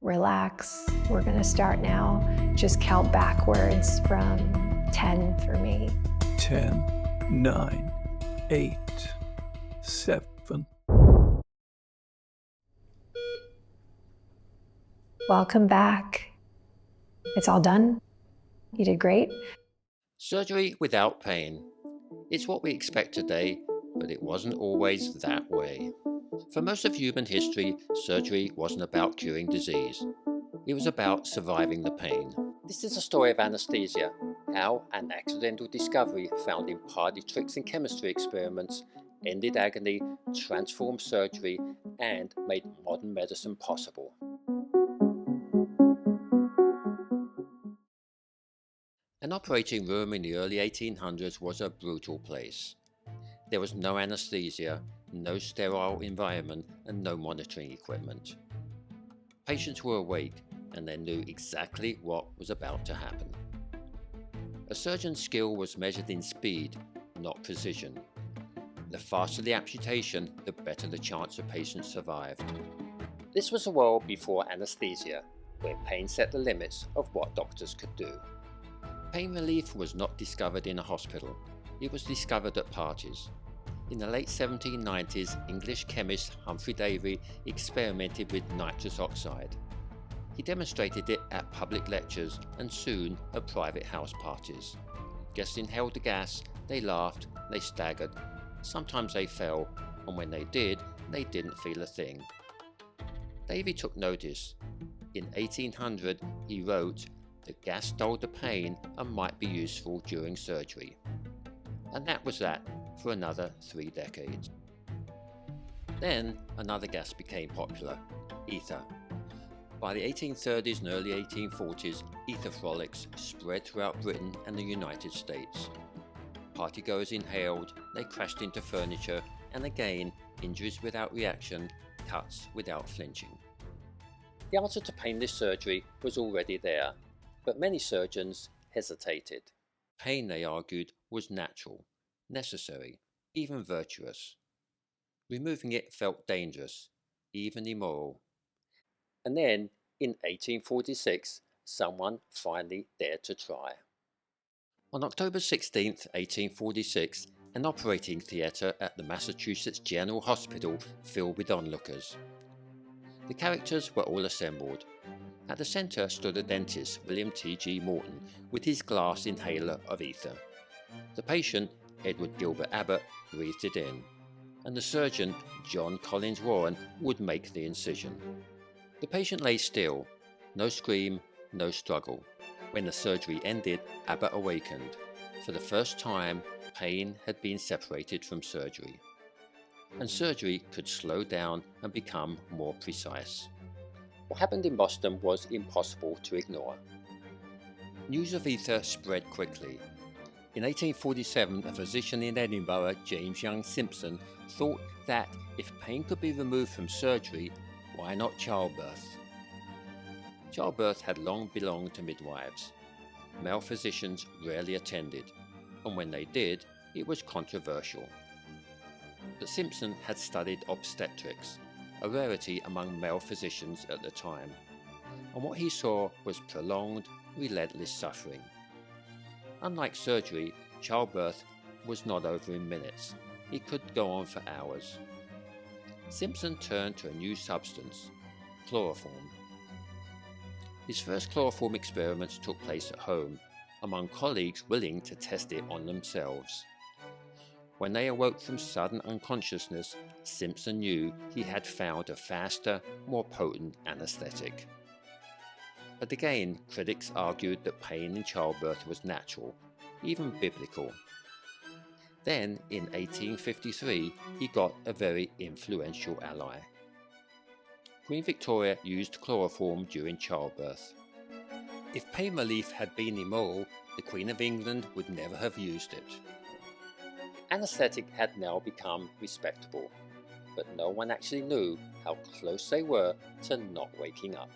Relax. We're going to start now. Just count backwards from 10 for me. 10, 9, 8, 7. Welcome back. It's all done. You did great. Surgery without pain. It's what we expect today, but it wasn't always that way. For most of human history, surgery wasn't about curing disease. It was about surviving the pain. This is a story of anesthesia, how an accidental discovery found in party tricks and chemistry experiments ended agony, transformed surgery, and made modern medicine possible. An operating room in the early 1800s was a brutal place. There was no anesthesia, no sterile environment, and no monitoring equipment. Patients were awake, and they knew exactly what was about to happen. A surgeon's skill was measured in speed, not precision. The faster the amputation, the better the chance a patient survived. This was a world before anesthesia, where pain set the limits of what doctors could do. Pain relief was not discovered in a hospital. It was discovered at parties. In the late 1790s, English chemist Humphrey Davy experimented with nitrous oxide. He demonstrated it at public lectures and soon at private house parties. Guests inhaled the gas, they laughed, they staggered. Sometimes they fell, and when they did, they didn't feel a thing. Davy took notice. In 1800, he wrote, "The gas dulled the pain and might be useful during surgery." And that was that for another 3 decades. Then another gas became popular, ether. By the 1830s and early 1840s, ether frolics spread throughout Britain and the United States. Partygoers inhaled, they crashed into furniture, and again, injuries without reaction, cuts without flinching. The answer to painless surgery was already there, but many surgeons hesitated. Pain, they argued, was natural, necessary, even virtuous. Removing it felt dangerous, even immoral. And then, in 1846, someone finally dared to try. On October 16, 1846, an operating theatre at the Massachusetts General Hospital filled with onlookers. The characters were all assembled. At the centre stood a dentist, William T.G. Morton, with his glass inhaler of ether. The patient, Edward Gilbert Abbott, breathed it in, and the surgeon, John Collins Warren, would make the incision. The patient lay still, no scream, no struggle. When the surgery ended, Abbott awakened. For the first time, pain had been separated from surgery, and surgery could slow down and become more precise. What happened in Boston was impossible to ignore. News of ether spread quickly. In 1847, a physician in Edinburgh, James Young Simpson, thought that if pain could be removed from surgery, why not childbirth? Childbirth had long belonged to midwives. Male physicians rarely attended, and when they did, it was controversial. But Simpson had studied obstetrics, a rarity among male physicians at the time, and what he saw was prolonged, relentless suffering. Unlike surgery, childbirth was not over in minutes. It could go on for hours. Simpson turned to a new substance, chloroform. His first chloroform experiments took place at home, among colleagues willing to test it on themselves. When they awoke from sudden unconsciousness, Simpson knew he had found a faster, more potent anesthetic. But again, critics argued that pain in childbirth was natural, even biblical. Then, in 1853, he got a very influential ally. Queen Victoria used chloroform during childbirth. If pain relief had been immoral, the Queen of England would never have used it. Anesthetic had now become respectable, but no one actually knew how close they were to not waking up.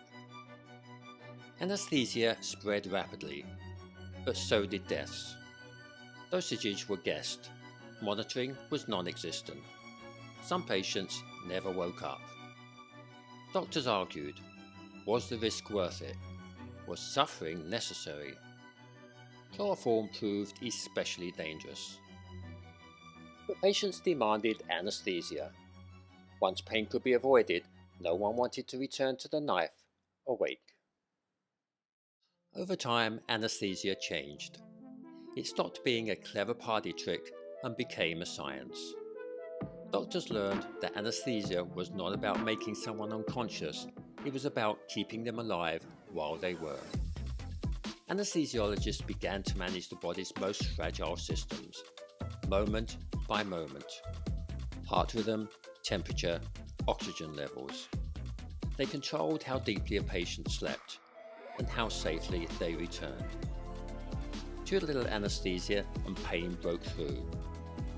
Anesthesia spread rapidly, but so did deaths. Dosages were guessed. Monitoring was non-existent. Some patients never woke up. Doctors argued. Was the risk worth it? Was suffering necessary? Chloroform proved especially dangerous. But patients demanded anesthesia. Once pain could be avoided, no one wanted to return to the knife awake. Over time, anesthesia changed. It stopped being a clever party trick and became a science. Doctors learned that anesthesia was not about making someone unconscious, it was about keeping them alive while they were. Anesthesiologists began to manage the body's most fragile systems, moment by moment. Heart rhythm, temperature, oxygen levels. They controlled how deeply a patient slept and how safely they returned. Too little anesthesia and pain broke through.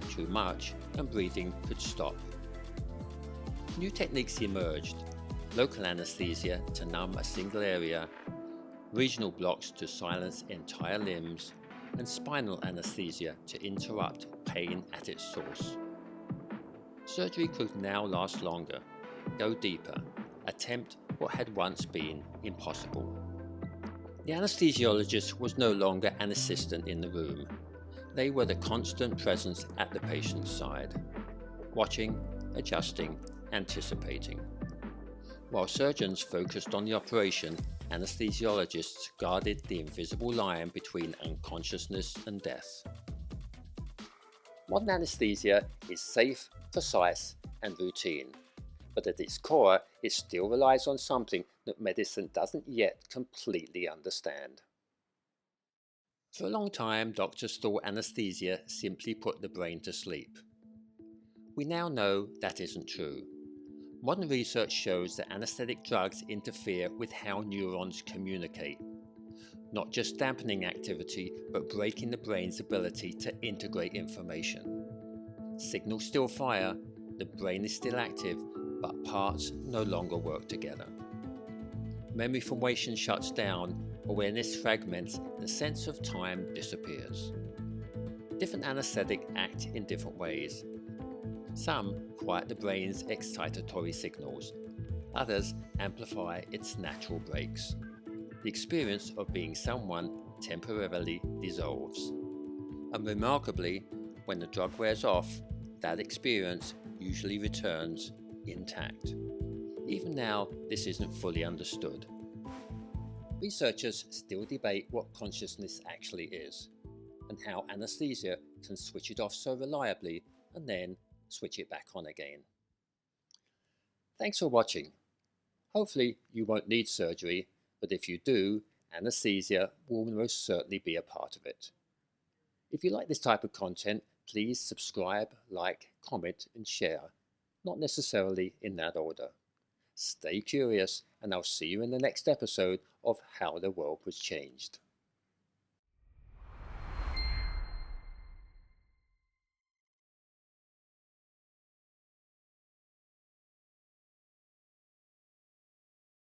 Too much and breathing could stop. New techniques emerged: local anesthesia to numb a single area, regional blocks to silence entire limbs, and spinal anesthesia to interrupt pain at its source. Surgery could now last longer, go deeper, attempt what had once been impossible. The anesthesiologist was no longer an assistant in the room. They were the constant presence at the patient's side, watching, adjusting, anticipating. While surgeons focused on the operation, anesthesiologists guarded the invisible line between unconsciousness and death. Modern anesthesia is safe, precise, and routine, but at its core, it still relies on something that medicine doesn't yet completely understand. For a long time, doctors thought anesthesia simply put the brain to sleep. We now know that isn't true. Modern research shows that anesthetic drugs interfere with how neurons communicate, not just dampening activity, but breaking the brain's ability to integrate information. Signals still fire, the brain is still active, but parts no longer work together. Memory formation shuts down, awareness fragments, the sense of time disappears. Different anesthetics act in different ways. Some quiet the brain's excitatory signals, others amplify its natural breaks. The experience of being someone temporarily dissolves. And remarkably, when the drug wears off, that experience usually returns intact. Even now, this isn't fully understood. Researchers still debate what consciousness actually is, and how anesthesia can switch it off so reliably and then switch it back on again. Thanks for watching. Hopefully you won't need surgery, but if you do, anesthesia will most certainly be a part of it. If you like this type of content, please subscribe, like, comment, and share, not necessarily in that order. Stay curious, and I'll see you in the next episode of How the World Was Changed.